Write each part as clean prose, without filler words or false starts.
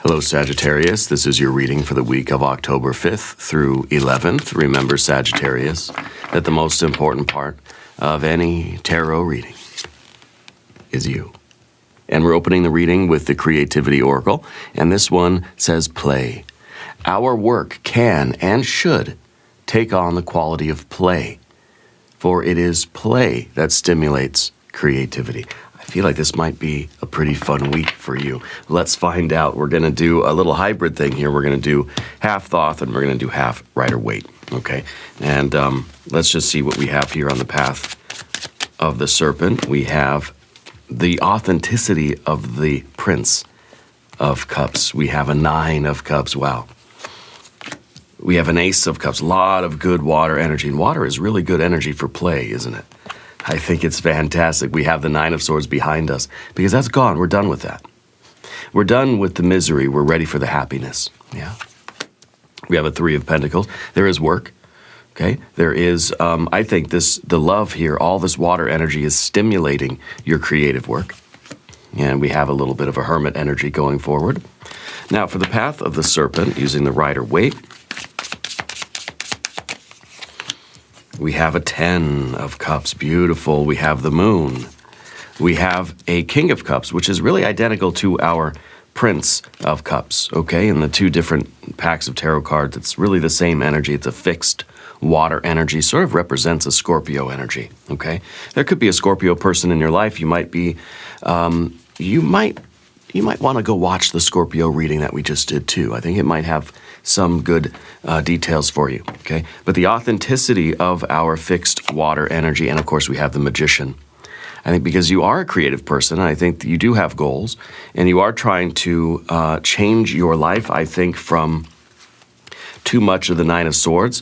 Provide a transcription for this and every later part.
Hello, Sagittarius. This is your reading for the week of October 5th through 11th. Remember, Sagittarius, that the most important part of any tarot reading is you. And we're opening the reading with the Creativity Oracle, and this one says play. Our work can and should take on the quality of play, for it is play that stimulates creativity. I feel like this might be a pretty fun week for you. Let's find out. We're going to do a little hybrid thing here. We're going to do half Thoth and we're going to do half Rider-Waite, okay? And let's just see what we have here on the path of the Serpent. We have the authenticity of the Prince of Cups. We have a 9 of Cups. Wow. We have an Ace of Cups. A lot of good water energy. And water is really good energy for play, isn't it? I think it's fantastic. We have the 9 of Swords behind us because that's gone. We're done with that. We're done with the misery. We're ready for the happiness. Yeah. We have a 3 of Pentacles. There is work. Okay. There is, I think the love here, all this water energy is stimulating your creative work. And we have a little bit of a hermit energy going forward. Now for the path of the Serpent, using the Rider-Waite, we have a 10 of Cups, beautiful. We have the Moon. We have a King of Cups, which is really identical to our Prince of Cups, okay? In the 2 different packs of tarot cards, it's really the same energy. It's a fixed water energy, sort of represents a Scorpio energy, okay? There could be a Scorpio person in your life. You might be, you might want to go watch the Scorpio reading that we just did too. I think it might have some good details for you, okay? But the authenticity of our fixed water energy, and of course we have the Magician. I think because you are a creative person, I think that you do have goals, and you are trying to change your life, I think, from too much of the 9 of Swords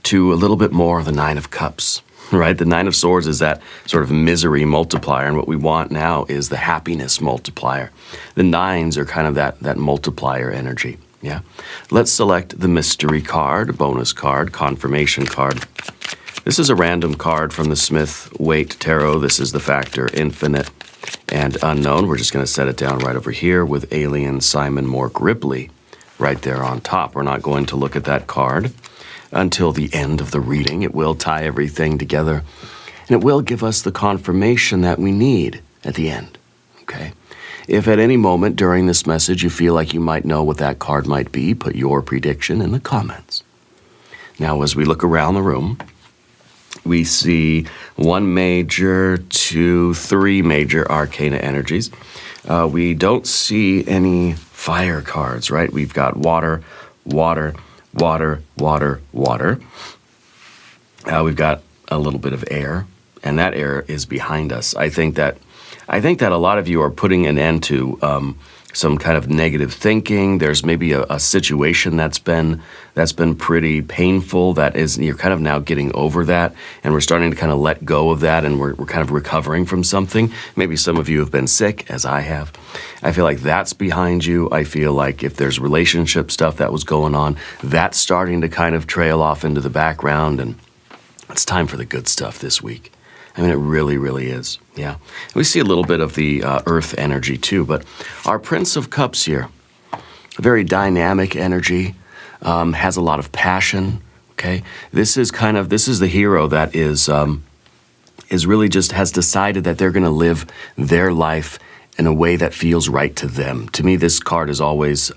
to a little bit more of the 9 of Cups, right? The 9 of Swords is that sort of misery multiplier, and what we want now is the happiness multiplier. The 9s are kind of that multiplier energy. Yeah. Let's select the mystery card, bonus card, confirmation card. This is a random card from the Smith-Waite Tarot. This is the factor infinite and unknown. We're just going to set it down right over here with Alien Simon Mork Ripley right there on top. We're not going to look at that card until the end of the reading. It will tie everything together, and it will give us the confirmation that we need at the end, okay? If at any moment during this message you feel like you might know what that card might be, put your prediction in the comments. Now, as we look around the room, we see 1 major, 2, 3 major arcana energies. We don't see any fire cards, right? We've got water, water, water, water, water. We've got a little bit of air, and that air is behind us. I think that a lot of you are putting an end to some kind of negative thinking. There's maybe a situation that's been pretty painful. That is, you're kind of now getting over that, and we're starting to kind of let go of that, and we're kind of recovering from something. Maybe some of you have been sick, as I have. I feel like that's behind you. I feel like if there's relationship stuff that was going on, that's starting to kind of trail off into the background, and it's time for the good stuff this week. I mean, it really, really is, yeah. We see a little bit of the earth energy too, but our Prince of Cups here, very dynamic energy, has a lot of passion, okay? This is the hero that is really just has decided that they're going to live their life in a way that feels right to them. To me, this card is always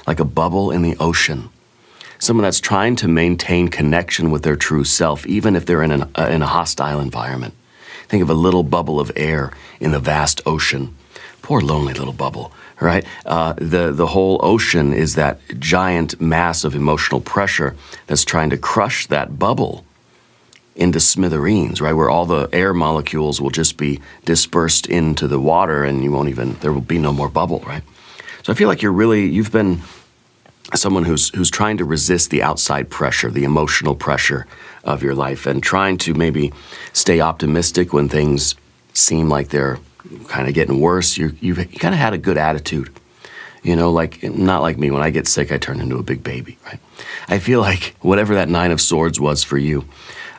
like a bubble in the ocean. Someone that's trying to maintain connection with their true self, even if they're in a hostile environment. Think of a little bubble of air in the vast ocean. Poor lonely little bubble, right? The whole ocean is that giant mass of emotional pressure that's trying to crush that bubble into smithereens, right? Where all the air molecules will just be dispersed into the water, and there will be no more bubble, right? So I feel like you've been someone who's trying to resist the outside pressure, the emotional pressure of your life, and trying to maybe stay optimistic when things seem like they're kind of getting worse. You've kind of had a good attitude. You know, like, not like me. When I get sick, I turn into a big baby, right? I feel like whatever that 9 of Swords was for you,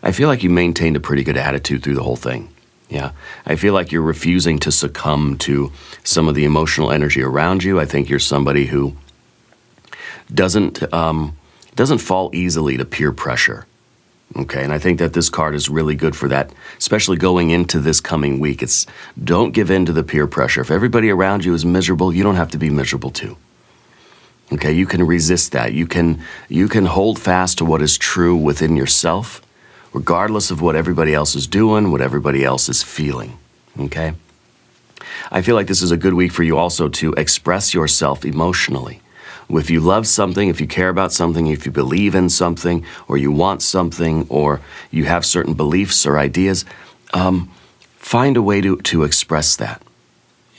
I feel like you maintained a pretty good attitude through the whole thing. Yeah. I feel like you're refusing to succumb to some of the emotional energy around you. I think you're somebody who doesn't fall easily to peer pressure. Okay, and I think that this card is really good for that, especially going into this coming week. It's don't give in to the peer pressure. If everybody around you is miserable, you don't have to be miserable too. Okay, you can resist that. You can hold fast to what is true within yourself, regardless of what everybody else is doing, what everybody else is feeling. Okay? I feel like this is a good week for you also to express yourself emotionally. If you love something, if you care about something, if you believe in something, or you want something, or you have certain beliefs or ideas, find a way to express that.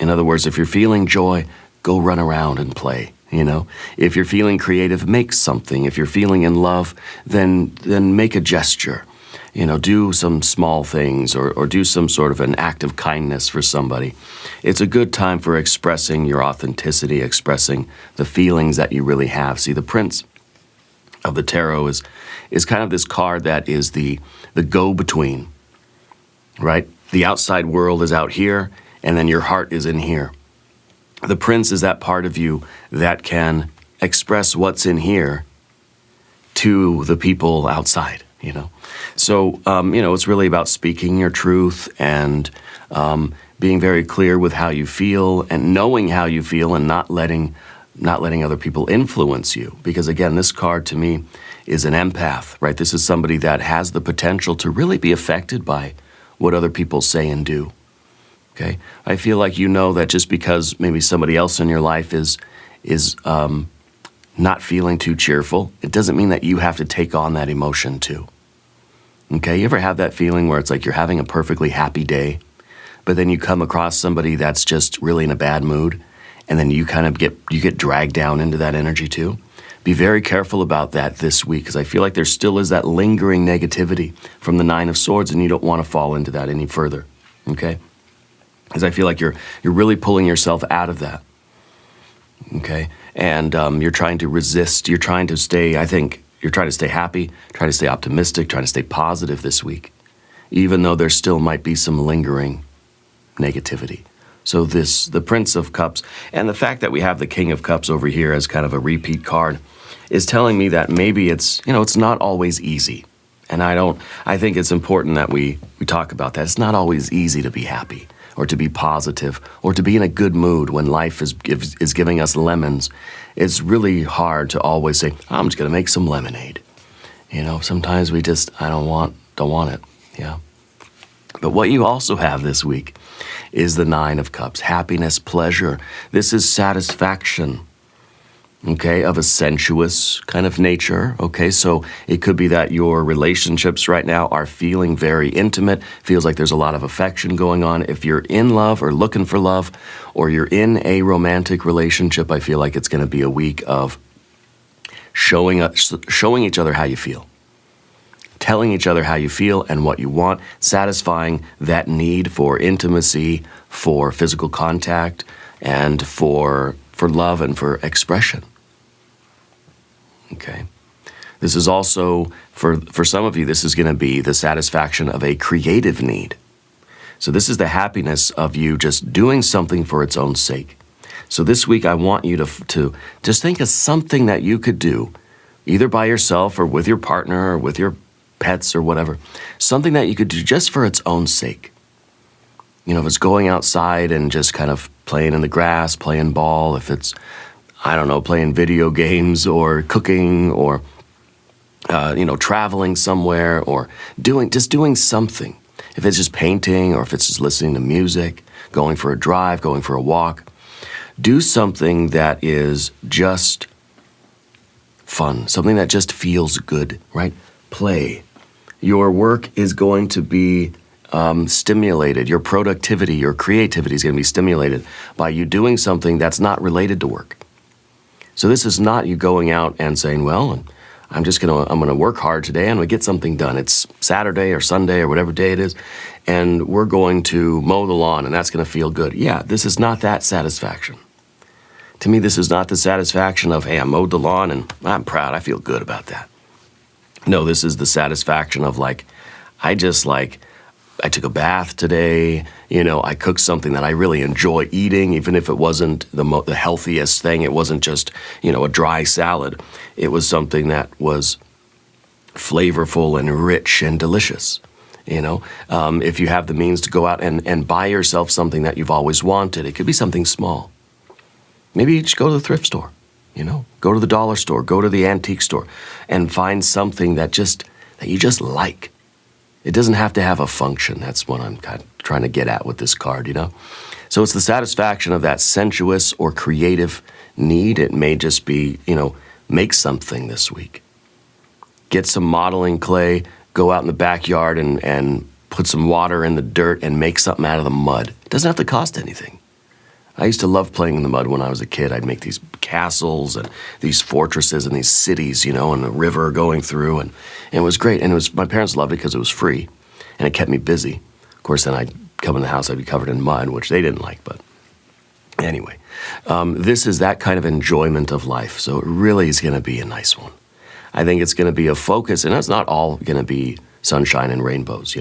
In other words, if you're feeling joy, go run around and play. You know, if you're feeling creative, make something. If you're feeling in love, then make a gesture. You know, do some small things or do some sort of an act of kindness for somebody. It's a good time for expressing your authenticity, expressing the feelings that you really have. See, the Prince of the Tarot is kind of this card that is the go-between, right? The outside world is out here, and then your heart is in here. The Prince is that part of you that can express what's in here to the people outside, you know. So, you know, it's really about speaking your truth and being very clear with how you feel and knowing how you feel and not letting other people influence you. Because again, this card to me is an empath, right? This is somebody that has the potential to really be affected by what other people say and do. Okay, I feel like you know that just because maybe somebody else in your life is not feeling too cheerful, it doesn't mean that you have to take on that emotion too. Okay, you ever have that feeling where it's like you're having a perfectly happy day, but then you come across somebody that's just really in a bad mood, and then you kind of get dragged down into that energy too? Be very careful about that this week, because I feel like there still is that lingering negativity from the Nine of Swords, and you don't want to fall into that any further. Okay? Because I feel like you're really pulling yourself out of that, okay? And you're trying to resist. You're trying to stay, I think, you're trying to stay happy, trying to stay optimistic, trying to stay positive this week, even though there still might be some lingering negativity. So the Prince of Cups, and the fact that we have the King of Cups over here as kind of a repeat card, is telling me that maybe it's not always easy. And I think it's important that we talk about that. It's not always easy to be happy, or to be positive, or to be in a good mood when life is giving us lemons. It's really hard to always say, I'm just going to make some lemonade. You know, sometimes we just, don't want it, yeah. But what you also have this week is the Nine of Cups, happiness, pleasure. This is satisfaction, okay, of a sensuous kind of nature, okay? So it could be that your relationships right now are feeling very intimate, feels like there's a lot of affection going on. If you're in love or looking for love, or you're in a romantic relationship, I feel like it's going to be a week of showing each other how you feel, telling each other how you feel and what you want, satisfying that need for intimacy, for physical contact, and for love and for expression. Okay. This is also, for some of you, this is going to be the satisfaction of a creative need. So this is the happiness of you just doing something for its own sake. So this week I want you to just think of something that you could do, either by yourself or with your partner or with your pets or whatever, something that you could do just for its own sake. You know, if it's going outside and just kind of playing in the grass, playing ball, if it's, playing video games or cooking or, traveling somewhere or doing something. If it's just painting or if it's just listening to music, going for a drive, going for a walk, do something that is just fun, something that just feels good, right? Play. Your work is going to be stimulated. Your productivity, your creativity is going to be stimulated by you doing something that's not related to work. So this is not you going out and saying, well, I'm going to work hard today and I'm going to get something done. It's Saturday or Sunday or whatever day it is, and we're going to mow the lawn and that's going to feel good. Yeah, this is not that satisfaction. To me, this is not the satisfaction of, hey, I mowed the lawn and I'm proud. I feel good about that. No, this is the satisfaction of I I took a bath today. I cooked something that I really enjoy eating, even if it wasn't the healthiest thing. It wasn't just, a dry salad. It was something that was flavorful and rich and delicious. If you have the means to go out and buy yourself something that you've always wanted, it could be something small. Maybe you just go to the thrift store, go to the dollar store, go to the antique store, and find something that you just like. It doesn't have to have a function. That's what I'm kind of trying to get at with this card, So it's the satisfaction of that sensuous or creative need. It may just be, make something this week. Get some modeling clay, go out in the backyard and put some water in the dirt and make something out of the mud. It doesn't have to cost anything. I used to love playing in the mud when I was a kid. I'd make these castles and these fortresses and these cities, and the river going through, and it was great. And my parents loved it because it was free, and it kept me busy. Of course, then I'd come in the house, I'd be covered in mud, which they didn't like, but anyway. This is that kind of enjoyment of life, so it really is going to be a nice one. I think it's going to be a focus, and it's not all going to be sunshine and rainbows,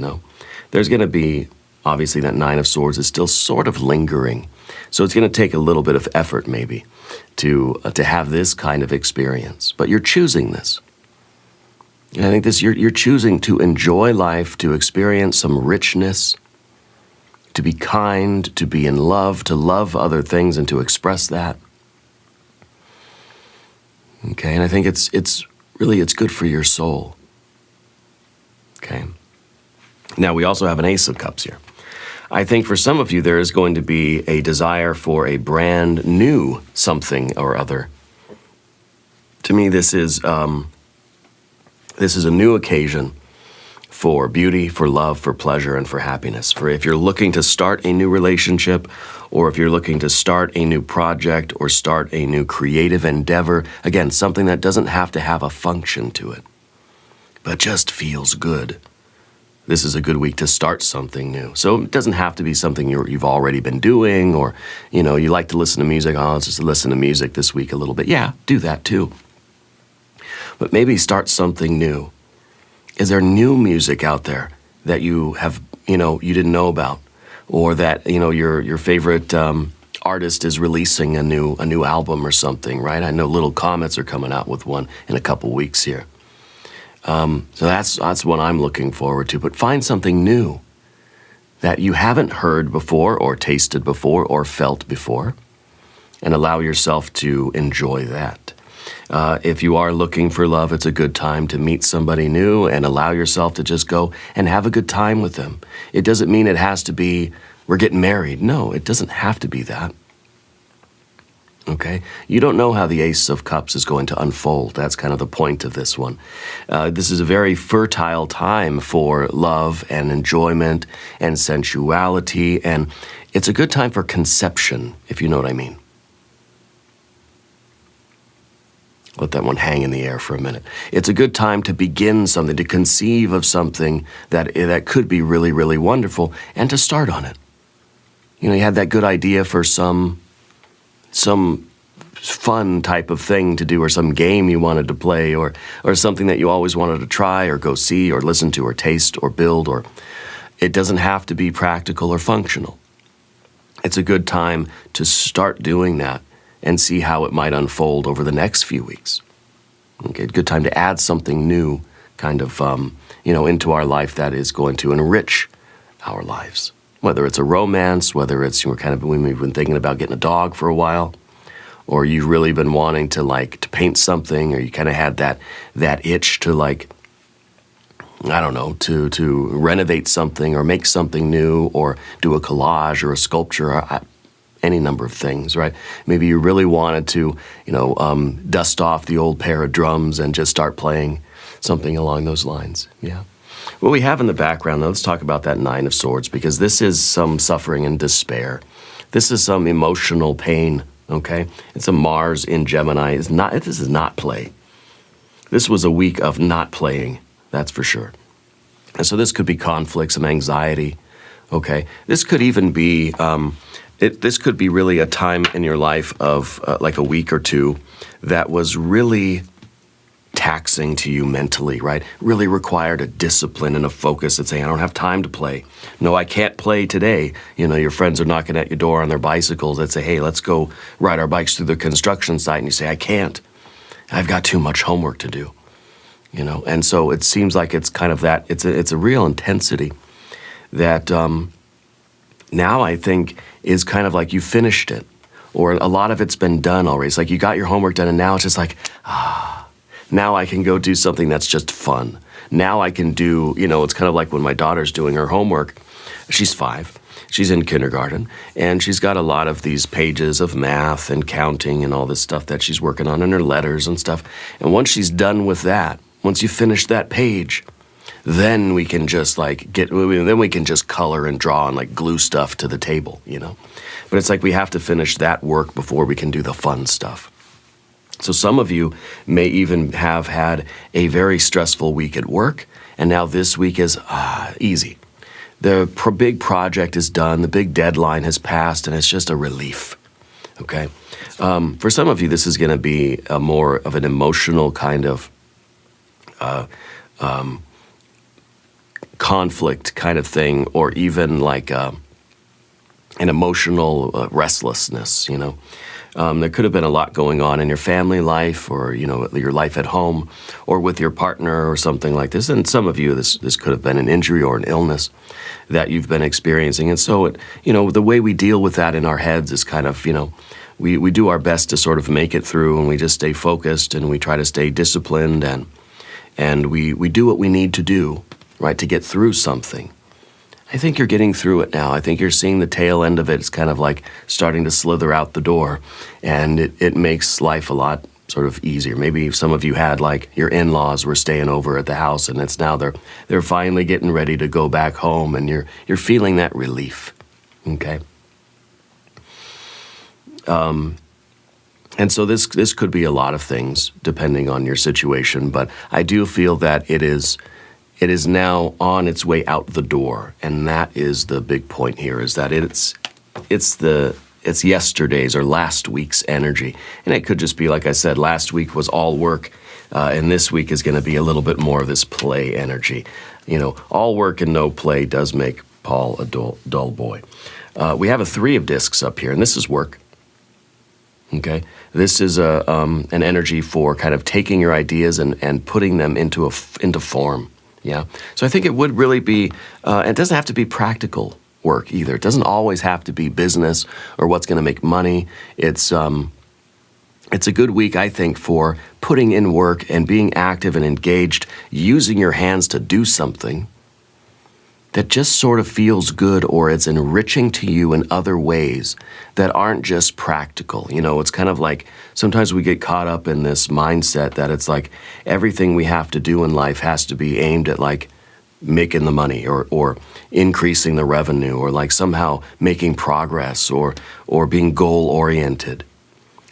There's going to be, obviously, that Nine of Swords is still sort of lingering. So it's going to take a little bit of effort, maybe, to have this kind of experience. But you're choosing this. And I think you're choosing to enjoy life, to experience some richness, to be kind, to be in love, to love other things and to express that. Okay, and I think it's good for your soul. Okay. Now we also have an Ace of Cups here. I think for some of you there is going to be a desire for a brand new something or other. To me, this is a new occasion for beauty, for love, for pleasure, and for happiness. For if you're looking to start a new relationship, or if you're looking to start a new project or start a new creative endeavor, again, something that doesn't have to have a function to it, but just feels good. This is a good week to start something new. So it doesn't have to be something you've already been doing, or, you like to listen to music. Oh, let's just listen to music this week a little bit. Yeah, do that too. But maybe start something new. Is there new music out there that you have, you didn't know about? Or that, your favorite artist is releasing a new album or something, right? I know Little Comets are coming out with one in a couple weeks here. So that's what I'm looking forward to. But find something new that you haven't heard before or tasted before or felt before, and allow yourself to enjoy that. If you are looking for love, it's a good time to meet somebody new and allow yourself to just go and have a good time with them. It doesn't mean it has to be, we're getting married. No, it doesn't have to be that. Okay? You don't know how the Ace of Cups is going to unfold. That's kind of the point of this one. This is a very fertile time for love and enjoyment and sensuality, and it's a good time for conception, if you know what I mean. Let that one hang in the air for a minute. It's a good time to begin something, to conceive of something that could be really, really wonderful, and to start on it. You had that good idea for some fun type of thing to do, or some game you wanted to play, or something that you always wanted to try or go see or listen to or taste or build, or it doesn't have to be practical or functional. It's a good time to start doing that and see how it might unfold over the next few weeks. Okay, good time to add something new kind of, into our life that is going to enrich our lives. Whether it's a romance, whether it's we've been thinking about getting a dog for a while, or you've really been wanting to paint something, or you kind of had that itch to to renovate something or make something new or do a collage or a sculpture, or any number of things, right? Maybe you really wanted to, dust off the old pair of drums and just start playing something along those lines. Yeah. What we have in the background, though, let's talk about that Nine of Swords, because this is some suffering and despair. This is some emotional pain, okay? It's a Mars in Gemini. This is not play. This was a week of not playing, that's for sure. And so this could be conflict, some anxiety, okay? This could even be, this could be really a time in your life of like a week or two that was really taxing to you mentally, right? Really required a discipline and a focus that say, I don't have time to play. No, I can't play today. You know, your friends are knocking at your door on their bicycles that say, hey, let's go ride our bikes through the construction site. And you say, I can't. I've got too much homework to do. You know, and so it seems like it's kind of that, it's a real intensity that now I think is kind of like you finished it, or a lot of it's been done already. It's like you got your homework done, and now it's just like, now I can go do something that's just fun. Now I can do, you know, it's kind of like when my daughter's doing her homework. She's 5. She's in kindergarten, and she's got a lot of these pages of math and counting and all this stuff that she's working on, and her letters and stuff. And once she's done with that, once you finish that page, then we can just like then we can just color and draw and like glue stuff to the table, you know. But it's like we have to finish that work before we can do the fun stuff. So some of you may even have had a very stressful week at work, and now this week is easy. The big project is done, the big deadline has passed, and it's just a relief, okay? For some of you, this is going to be a more of an emotional kind of conflict kind of thing, or even like an emotional restlessness, you know. There could have been a lot going on in your family life, or, you know, your life at home, or with your partner or something like this. And some of you, this could have been an injury or an illness that you've been experiencing. And so, you know, the way we deal with that in our heads is kind of, you know, we do our best to sort of make it through, and we just stay focused, and we try to stay disciplined, and we do what we need to do, right, to get through something. I think you're getting through it now. I think you're seeing the tail end of it. It's kind of like starting to slither out the door, and it makes life a lot sort of easier. Maybe some of you had, like, your in-laws were staying over at the house, and it's now they're finally getting ready to go back home, and you're feeling that relief, okay? And so this could be a lot of things depending on your situation, but I do feel that it is now on its way out the door, and that is the big point here, is that it's yesterday's or last week's energy. And it could just be, like I said, last week was all work, and this week is going to be a little bit more of this play energy. You know, all work and no play does make Paul a dull boy. We have a 3 of discs up here, and this is work. Okay, this is an energy for kind of taking your ideas and putting them into form. Yeah, so I think it would really be, it doesn't have to be practical work either. It doesn't always have to be business or what's going to make money. It's a good week, I think, for putting in work and being active and engaged, using your hands to do something that just sort of feels good, or it's enriching to you in other ways that aren't just practical. You know, it's kind of like sometimes we get caught up in this mindset that it's like everything we have to do in life has to be aimed at like making the money or increasing the revenue, or like somehow making progress or being goal-oriented.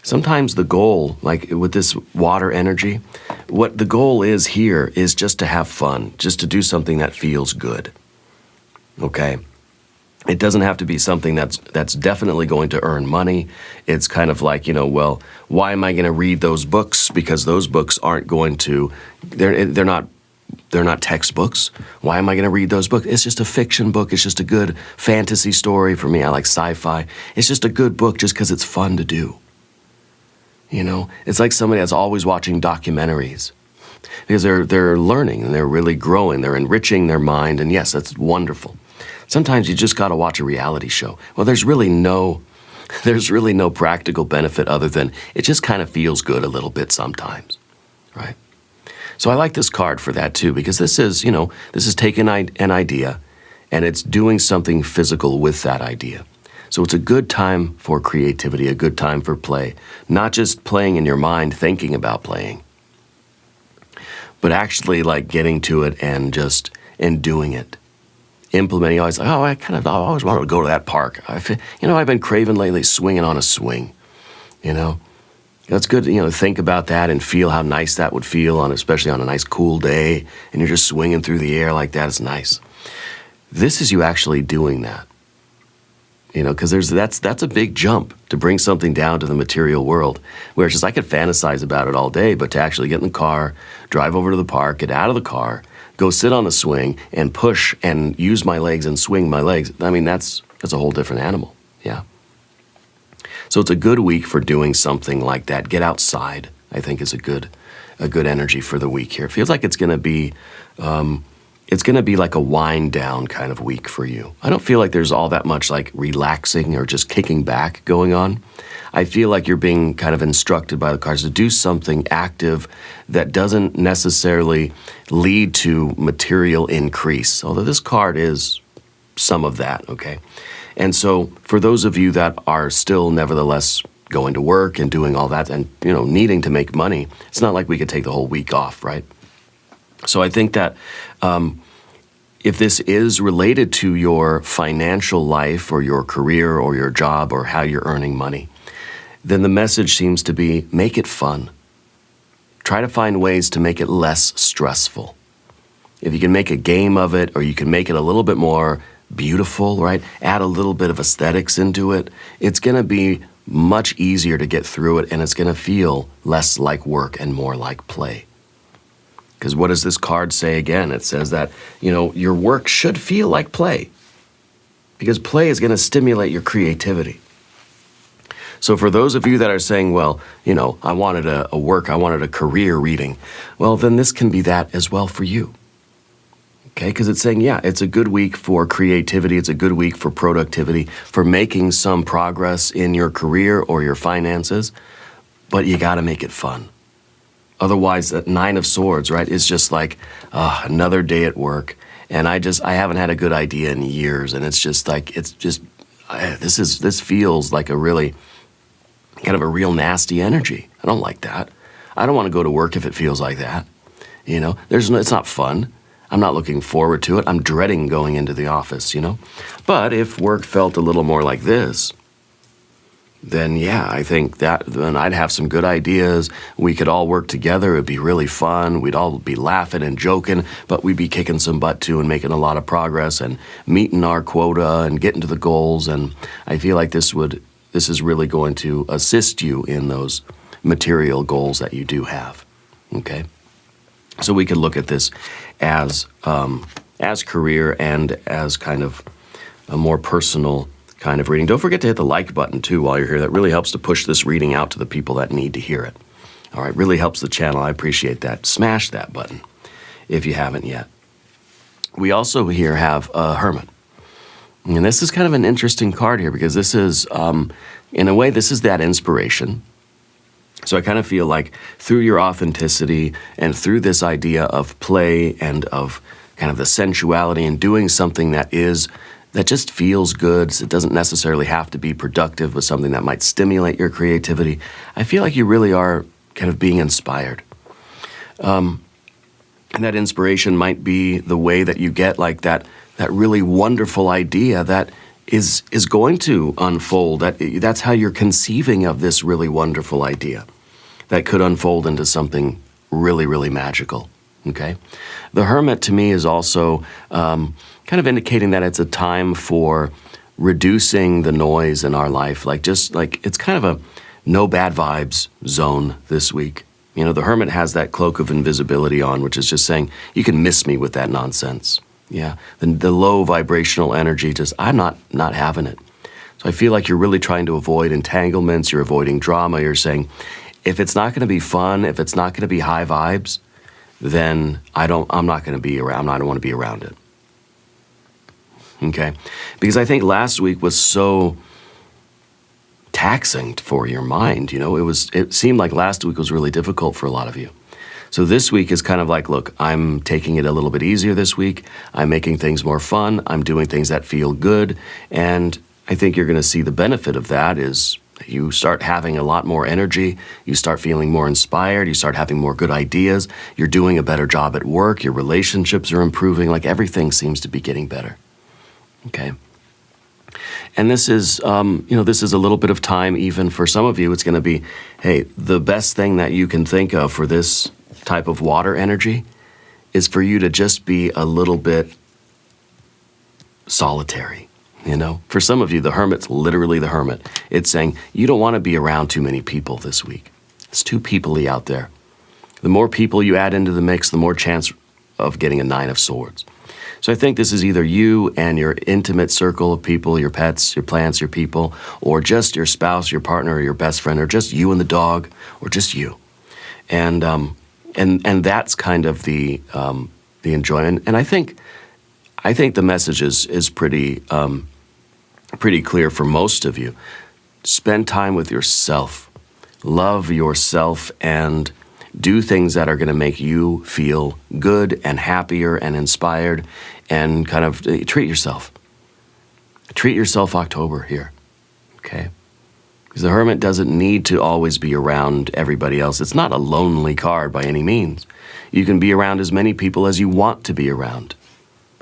Sometimes the goal, like with this water energy, what the goal is here is just to have fun, just to do something that feels good. Okay, it doesn't have to be something that's definitely going to earn money. It's kind of like, you know, well, why am I going to read those books? Because those books aren't going to, they're not textbooks. Why am I going to read those books? It's just a fiction book. It's just a good fantasy story for me. I like sci-fi. It's just a good book just because it's fun to do. You know, it's like somebody that's always watching documentaries. Because they're learning, and they're really growing, they're enriching their mind, and yes, that's wonderful. Sometimes you just got to watch a reality show. Well, there's really no practical benefit other than it just kind of feels good a little bit sometimes, right? So I like this card for that too, because this is taking an idea and it's doing something physical with that idea. So it's a good time for creativity, a good time for play, not just playing in your mind, thinking about playing, but actually like getting to it and doing it. Implementing, always like, I always wanted to go to that park. I've been craving lately swinging on a swing, you know. It's good to, think about that and feel how nice that would feel, especially on a nice cool day, and you're just swinging through the air like that. Is nice. This is you actually doing that. You know, because that's a big jump to bring something down to the material world. Where it's just I could fantasize about it all day, but to actually get in the car, drive over to the park, get out of the car, go sit on the swing and push and use my legs and swing my legs. I mean, that's a whole different animal. Yeah. So it's a good week for doing something like that. Get outside, I think, is a good energy for the week here. It feels like it's going to be like a wind down kind of week for you. I don't feel like there's all that much like relaxing or just kicking back going on. I feel like you're being kind of instructed by the cards to do something active that doesn't necessarily lead to material increase, although this card is some of that, okay? And so for those of you that are still nevertheless going to work and doing all that and, you know, needing to make money, it's not like we could take the whole week off, right? So I think that if this is related to your financial life or your career or your job or how you're earning money, then the message seems to be make it fun. Try to find ways to make it less stressful. If you can make a game of it or you can make it a little bit more beautiful, right? Add a little bit of aesthetics into it. It's going to be much easier to get through it, and it's going to feel less like work and more like play. Because what does this card say again? It says that, you know, your work should feel like play, because play is going to stimulate your creativity. So for those of you that are saying, well, you know, I wanted a work, I wanted a career reading, well, then this can be that as well for you. Okay, because it's saying, yeah, it's a good week for creativity. It's a good week for productivity, for making some progress in your career or your finances, but you got to make it fun. Otherwise, that Nine of Swords, right, is just like another day at work, and I haven't had a good idea in years, and it's just like, this feels like a really, kind of a real nasty energy. I don't like that. I don't want to go to work if it feels like that. You know, it's not fun. I'm not looking forward to it. I'm dreading going into the office, you know. But if work felt a little more like this, then yeah, I think that then I'd have some good ideas. We could all work together. It'd be really fun. We'd all be laughing and joking, but we'd be kicking some butt too and making a lot of progress and meeting our quota and getting to the goals. And I feel like this is really going to assist you in those material goals that you do have, okay? So we could look at this as career and as kind of a more personal kind of reading. Don't forget to hit the like button too while you're here. That really helps to push this reading out to the people that need to hear it. All right, really helps the channel. I appreciate that. Smash that button if you haven't yet. We also here have a Hermit. And this is kind of an interesting card here because this is, in a way, this is that inspiration. So I kind of feel like through your authenticity and through this idea of play and of kind of the sensuality and doing something that just feels good, so it doesn't necessarily have to be productive, but something that might stimulate your creativity, I feel like you really are kind of being inspired. And that inspiration might be the way that you get like that really wonderful idea that is going to unfold. That's how you're conceiving of this really wonderful idea that could unfold into something really, really magical, okay? The Hermit to me is also kind of indicating that it's a time for reducing the noise in our life, just like it's kind of a no bad vibes zone this week. You know, the Hermit has that cloak of invisibility on, which is just saying, you can miss me with that nonsense. Yeah, the low vibrational energy, I'm not having it. So I feel like you're really trying to avoid entanglements, you're avoiding drama, you're saying, if it's not going to be fun, if it's not going to be high vibes, then I'm not going to be around, I don't want to be around it. Okay? Because I think last week was so taxing for your mind, you know, it seemed like last week was really difficult for a lot of you. So this week is kind of like, look, I'm taking it a little bit easier this week. I'm making things more fun. I'm doing things that feel good. And I think you're going to see the benefit of that is you start having a lot more energy. You start feeling more inspired. You start having more good ideas. You're doing a better job at work. Your relationships are improving. Like everything seems to be getting better. Okay. And this is, this is a little bit of time even for some of you. It's going to be, hey, the best thing that you can think of for this type of water energy is for you to just be a little bit solitary. You know, for some of you, the hermit's literally the hermit. It's saying you don't want to be around too many people this week. It's too people-y out there. The more people you add into the mix, the more chance of getting a 9 of swords. So I think this is either you and your intimate circle of people, your pets, your plants, your people, or just your spouse, your partner, or your best friend, or just you and the dog, or just you. And that's kind of the enjoyment. And I think the message is pretty clear for most of you. Spend time with yourself. Love yourself and do things that are going to make you feel good and happier and inspired, and kind of treat yourself. Treat yourself October here, okay? Because the hermit doesn't need to always be around everybody else. It's not a lonely card by any means. You can be around as many people as you want to be around.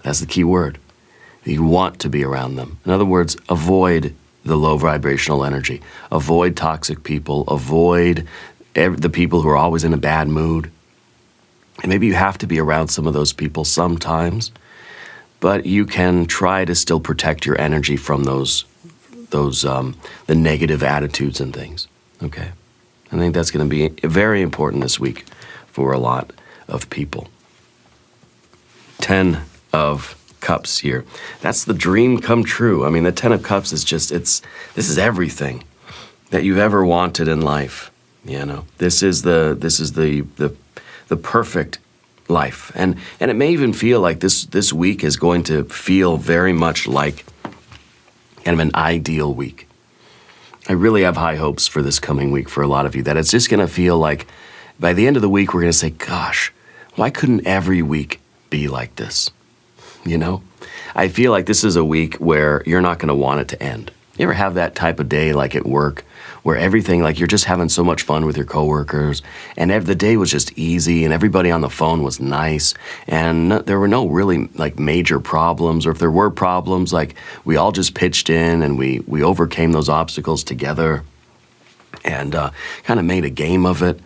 That's the key word. You want to be around them. In other words, avoid the low vibrational energy. Avoid toxic people. Avoid the people who are always in a bad mood. And maybe you have to be around some of those people sometimes, but you can try to still protect your energy from the negative attitudes and things. Okay? I think that's going to be very important this week for a lot of people. 10 of Cups here. That's the dream come true. I mean, the 10 of Cups is just, this is everything that you've ever wanted in life. You know, this is the perfect life, and it may even feel like this week is going to feel very much like kind of an ideal week. I really have high hopes for this coming week for a lot of you, that it's just going to feel like by the end of the week we're going to say, gosh, why couldn't every week be like this? You know, I feel like this is a week where you're not going to want it to end. You ever have that type of day like at work where everything, like you're just having so much fun with your coworkers and the day was just easy and everybody on the phone was nice and there were no really like major problems, or if there were problems, like we all just pitched in and we overcame those obstacles together and kind of made a game of it.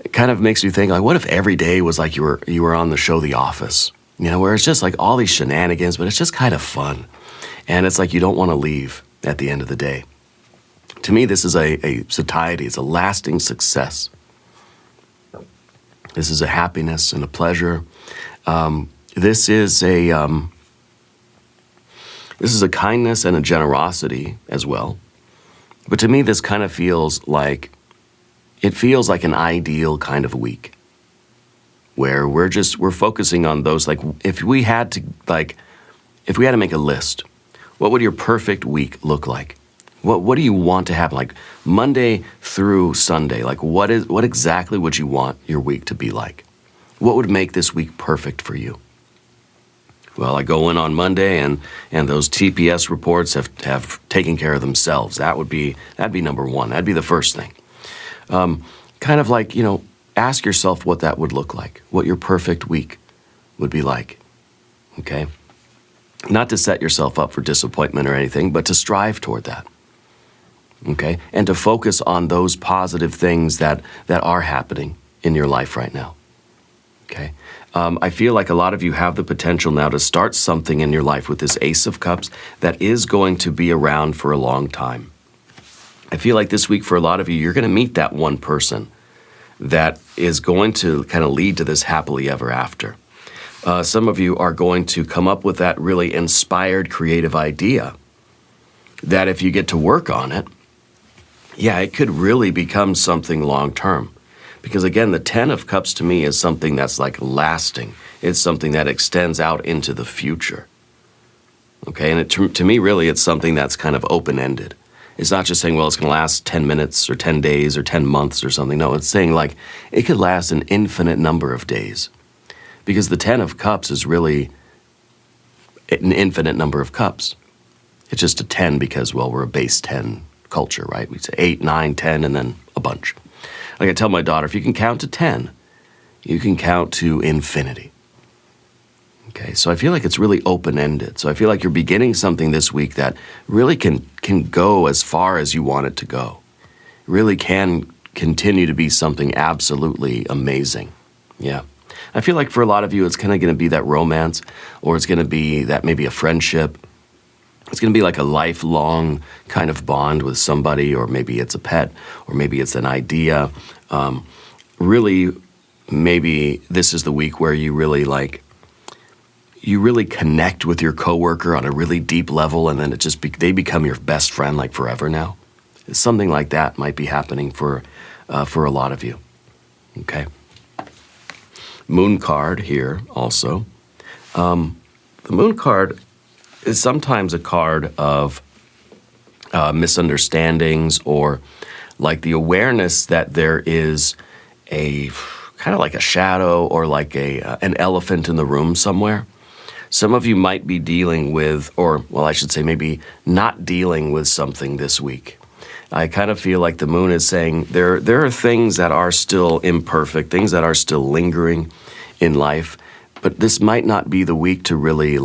It kind of makes me think, like, what if every day was like you were on the show The Office, you know, where it's just like all these shenanigans, but it's just kind of fun. And it's like you don't want to leave at the end of the day. To me, this is a satiety. It's a lasting success. This is a happiness and a pleasure. This is a kindness and a generosity as well. But to me, this kind of feels like an ideal kind of week, where we're focusing on those. Like, if we had to make a list, what would your perfect week look like? What do you want to happen? Like Monday through Sunday, like what exactly would you want your week to be like? What would make this week perfect for you? Well, I go in on Monday and those TPS reports have taken care of themselves. That'd be number one. That'd be the first thing. Kind of like, you know, ask yourself what that would look like, what your perfect week would be like. Okay? Not to set yourself up for disappointment or anything, but to strive toward that. Okay? And to focus on those positive things that are happening in your life right now. Okay? I feel like a lot of you have the potential now to start something in your life with this Ace of Cups that is going to be around for a long time. I feel like this week for a lot of you, you're going to meet that one person that is going to kind of lead to this happily ever after. Some of you are going to come up with that really inspired, creative idea that if you get to work on it, yeah, it could really become something long-term. Because again, the 10 of Cups to me is something that's like lasting. It's something that extends out into the future. Okay, and to me, really, it's something that's kind of open-ended. It's not just saying, well, it's going to last 10 minutes or 10 days or 10 months or something. No, it's saying like it could last an infinite number of days. Because the 10 of Cups is really an infinite number of cups. It's just a 10 because, well, we're a base 10 culture, right? We say 8, 9, 10, and then a bunch. Like I tell my daughter, if you can count to 10, you can count to infinity. Okay, so I feel like it's really open-ended. So I feel like you're beginning something this week that really can go as far as you want it to go. Really can continue to be something absolutely amazing. Yeah. I feel like for a lot of you, it's kind of going to be that romance, or it's going to be that maybe a friendship, It's going to be like a lifelong kind of bond with somebody, or maybe it's a pet, or maybe it's an idea. Really, maybe this is the week where you really connect with your coworker on a really deep level, and then they become your best friend like forever now. Something like that might be happening for a lot of you. Okay. Moon card here also. The moon card is sometimes a card of misunderstandings, or like the awareness that there is a kind of like a shadow, or like an elephant in the room somewhere. Some of you might be dealing with, or well, I should say maybe not dealing with something this week. I kind of feel like the moon is saying there are things that are still imperfect, things that are still lingering in life, but this might not be the week to really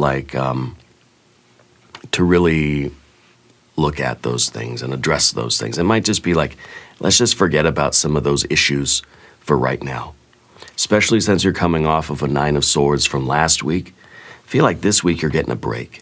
look at those things and address those things. It might just be like, let's just forget about some of those issues for right now. Especially since you're coming off of a 9 of Swords from last week. I feel like this week you're getting a break.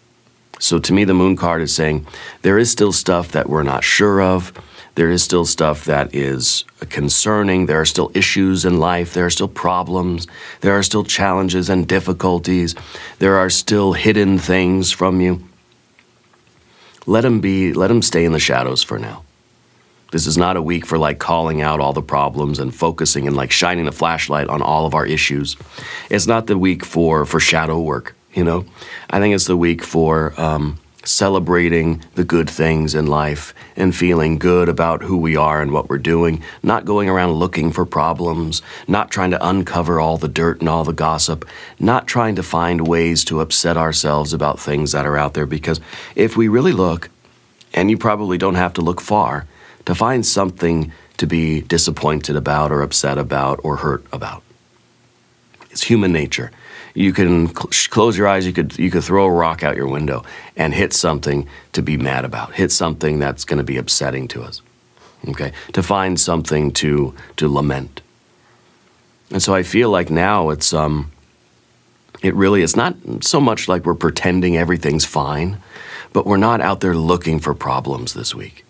So to me, the moon card is saying there is still stuff that we're not sure of. There is still stuff that is concerning. There are still issues in life. There are still problems. There are still challenges and difficulties. There are still hidden things from you. Let them stay in the shadows for now. This is not a week for like calling out all the problems and focusing and like shining a flashlight on all of our issues. It's not the week for shadow work, you know? I think it's the week for celebrating the good things in life and feeling good about who we are and what we're doing, not going around looking for problems, not trying to uncover all the dirt and all the gossip, not trying to find ways to upset ourselves about things that are out there, because if we really look, and you probably don't have to look far, to find something to be disappointed about or upset about or hurt about. It's human nature. You can close your eyes, you could throw a rock out your window and hit something to be mad about, hit something that's going to be upsetting to us, okay? To find something to lament. And so I feel like now it's not so much like we're pretending everything's fine, but we're not out there looking for problems this week.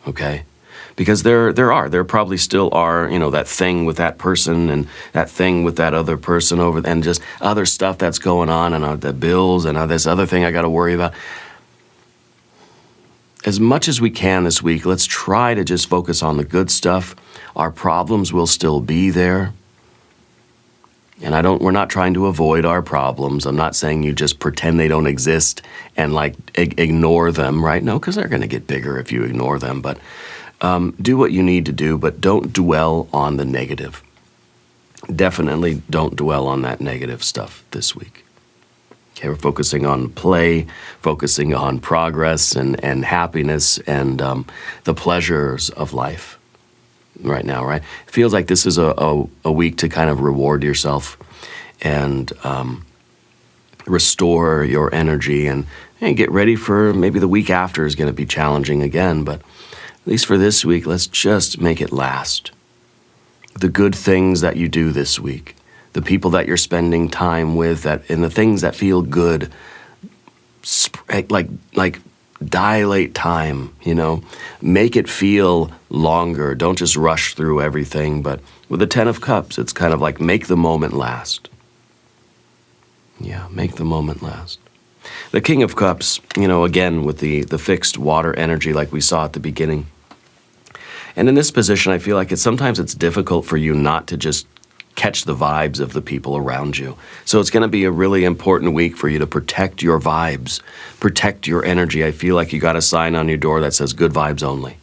Okay? Because there probably still are, you know, that thing with that person and that thing with that other person over, and just other stuff that's going on, and the bills and this other thing I got to worry about. As much as we can this week, let's try to just focus on the good stuff. Our problems will still be there. And we're not trying to avoid our problems. I'm not saying you just pretend they don't exist and like ignore them, right? No, because they're going to get bigger if you ignore them. But do what you need to do, but don't dwell on the negative. Definitely don't dwell on that negative stuff this week. Okay, we're focusing on play, focusing on progress and happiness and the pleasures of life right now, right? It feels like this is a week to kind of reward yourself and restore your energy and get ready for maybe the week after is going to be challenging again, but at least for this week, let's just make it last. The good things that you do this week, the people that you're spending time with, and the things that feel good, like dilate time, you know, make it feel longer. Don't just rush through everything, but with the 10 of Cups, it's kind of like make the moment last. Yeah, make the moment last. The King of Cups, you know, again, with the fixed water energy like we saw at the beginning. And in this position, I feel like sometimes it's difficult for you not to just catch the vibes of the people around you. So it's going to be a really important week for you to protect your vibes, protect your energy. I feel like you got a sign on your door that says good vibes only.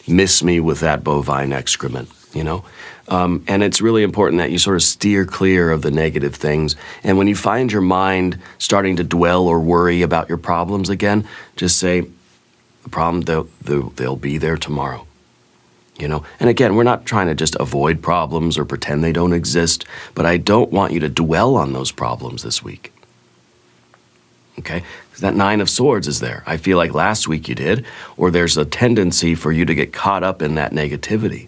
Miss me with that bovine excrement, you know? And it's really important that you sort of steer clear of the negative things. And when you find your mind starting to dwell or worry about your problems again, just say, the problem, they'll be there tomorrow. You know, and again, we're not trying to just avoid problems or pretend they don't exist, but I don't want you to dwell on those problems this week. Okay? That 9 of Swords is there. I feel like last week you did, or there's a tendency for you to get caught up in that negativity.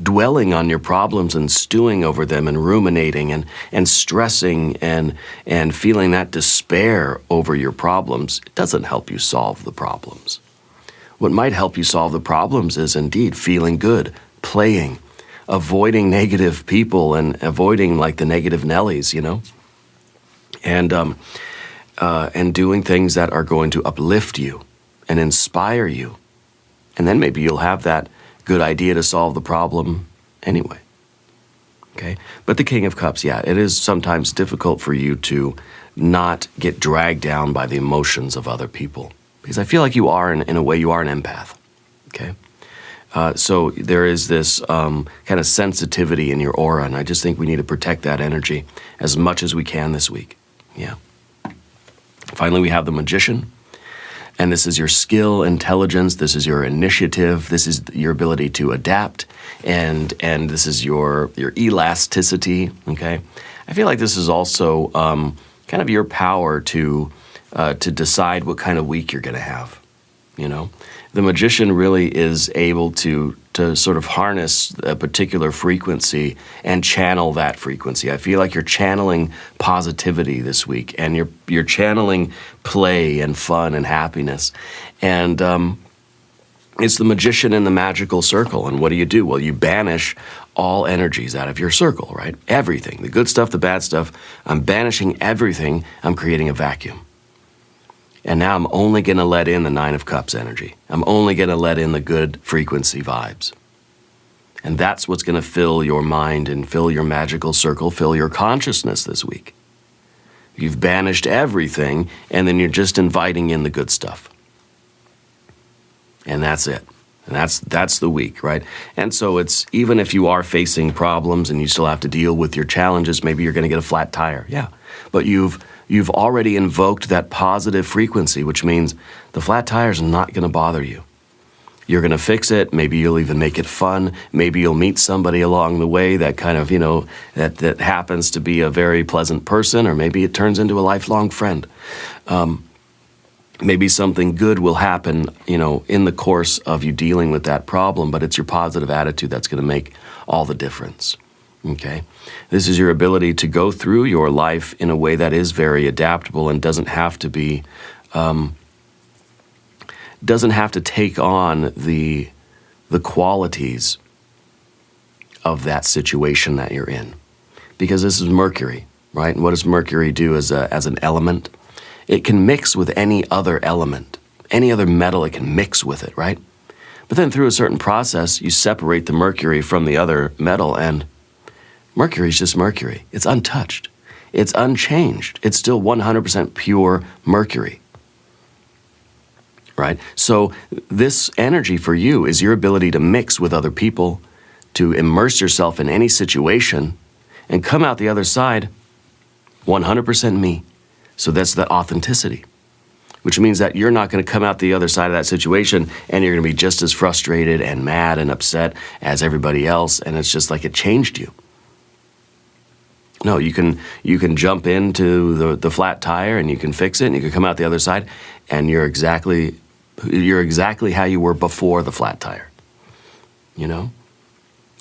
dwelling on your problems and stewing over them and ruminating and stressing and feeling that despair over your problems, it doesn't help you solve the problems. What might help you solve the problems is indeed feeling good, playing, avoiding negative people and avoiding like the negative Nellies, you know, and doing things that are going to uplift you and inspire you. And then maybe you'll have that good idea to solve the problem anyway. Okay? But the King of Cups, yeah, it is sometimes difficult for you to not get dragged down by the emotions of other people. Because I feel like you are, in a way, you are an empath. Okay? So there is this kind of sensitivity in your aura, and I just think we need to protect that energy as much as we can this week. Yeah. Finally, we have the Magician. And this is your skill, intelligence, this is your initiative, this is your ability to adapt, and this is your elasticity, okay? I feel like this is also kind of your power to decide what kind of week you're going to have, you know? The Magician really is able to sort of harness a particular frequency and channel that frequency. I feel like you're channeling positivity this week, and you're channeling play and fun and happiness. And it's the Magician in the magical circle. And what do? Well, you banish all energies out of your circle, right? Everything, the good stuff, the bad stuff. I'm banishing everything. I'm creating a vacuum. And now I'm only going to let in the Nine of Cups energy. I'm only going to let in the good frequency vibes. And that's what's going to fill your mind and fill your magical circle, fill your consciousness this week. You've banished everything, and then you're just inviting in the good stuff. And that's it. And that's the week, right? And so it's, even if you are facing problems and you still have to deal with your challenges, maybe you're going to get a flat tire. Yeah. But you've already invoked that positive frequency, which means the flat tire's not going to bother you. You're going to fix it. Maybe you'll even make it fun. Maybe you'll meet somebody along the way that kind of, you know, that happens to be a very pleasant person, or maybe it turns into a lifelong friend. Maybe something good will happen, you know, in the course of you dealing with that problem, but it's your positive attitude that's going to make all the difference. Okay? This is your ability to go through your life in a way that is very adaptable and doesn't have to be, doesn't have to take on the qualities of that situation that you're in. Because this is Mercury, right? And what does Mercury do as an element? It can mix with any other element. Any other metal, it can mix with it, right? But then through a certain process, you separate the Mercury from the other metal, and Mercury is just Mercury. It's untouched. It's unchanged. It's still 100% pure Mercury, right? So this energy for you is your ability to mix with other people, to immerse yourself in any situation, and come out the other side 100% me. So that's the authenticity, which means that you're not going to come out the other side of that situation and you're going to be just as frustrated and mad and upset as everybody else, and it's just like it changed you. No, you can jump into the flat tire and you can fix it, and you can come out the other side and you're exactly how you were before the flat tire, you know?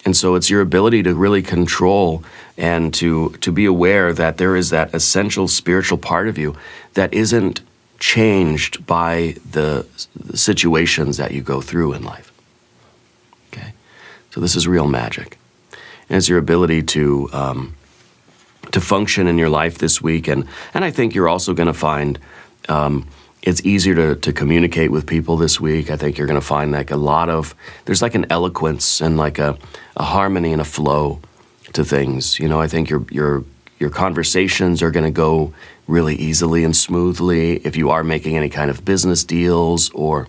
And so it's your ability to really control and to be aware that there is that essential spiritual part of you that isn't changed by the situations that you go through in life. Okay? So this is real magic. And it's your ability to function in your life this week. And I think you're also going to find it's easier to communicate with people this week. I think you're going to find like there's like an eloquence and like a harmony and a flow to things. You know, I think your conversations are going to go really easily and smoothly. If you are making any kind of business deals or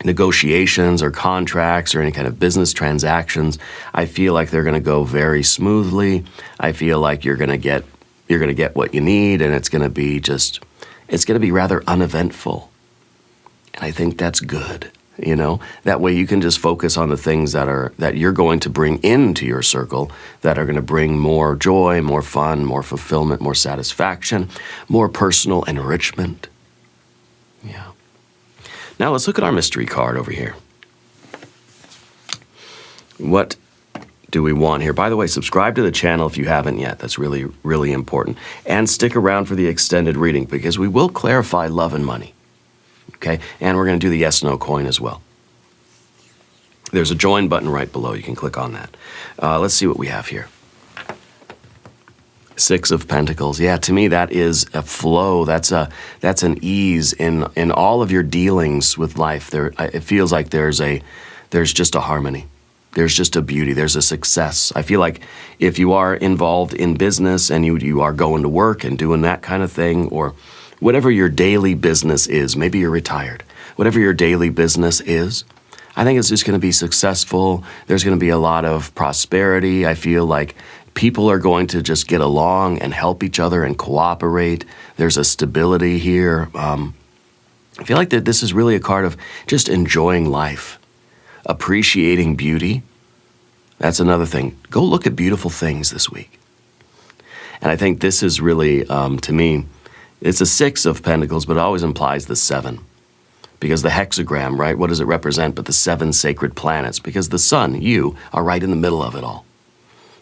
negotiations or contracts or any kind of business transactions, I feel like they're going to go very smoothly. I feel like you're going to get what you need, and it's going to be rather uneventful. And I think that's good, you know? That way you can just focus on the things that you're going to bring into your circle that are going to bring more joy, more fun, more fulfillment, more satisfaction, more personal enrichment. Yeah. Now let's look at our mystery card over here. What do we want here? By the way, subscribe to the channel if you haven't yet. That's really, really important. And stick around for the extended reading because we will clarify love and money. Okay? And we're going to do the yes, no coin as well. There's a join button right below. You can click on that. Let's see what we have here. Six of Pentacles. Yeah, to me that is a flow. That's an ease in all of your dealings with life. It feels like there's just a harmony. There's just a beauty. There's a success. I feel like if you are involved in business and you are going to work and doing that kind of thing, or whatever your daily business is, maybe you're retired. Whatever your daily business is, I think it's just going to be successful. There's going to be a lot of prosperity. I feel like people are going to just get along and help each other and cooperate. There's a stability here. I feel like that this is really a card of just enjoying life, appreciating beauty. That's another thing. Go look at beautiful things this week. And I think this is really, to me, it's a Six of Pentacles, but it always implies the seven. Because the hexagram, right, what does it represent but the seven sacred planets? Because the sun, you, are right in the middle of it all.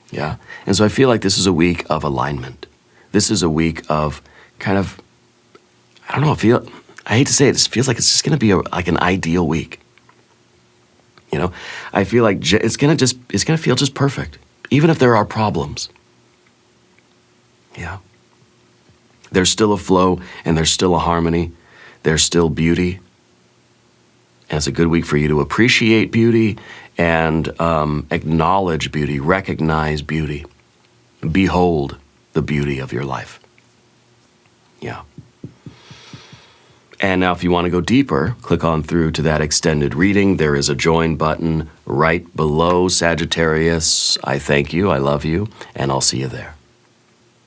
Yeah? And so I feel like this is a week of alignment. This is a week of kind of, I don't know, I hate to say it, it feels like it's just going to be like an ideal week. You know, I feel like it's going to feel just perfect, even if there are problems. Yeah. There's still a flow and there's still a harmony. There's still beauty. And it's a good week for you to appreciate beauty and acknowledge beauty, recognize beauty, behold the beauty of your life. Yeah. And now if you want to go deeper, click on through to that extended reading. There is a join button right below Sagittarius. I thank you, I love you, and I'll see you there.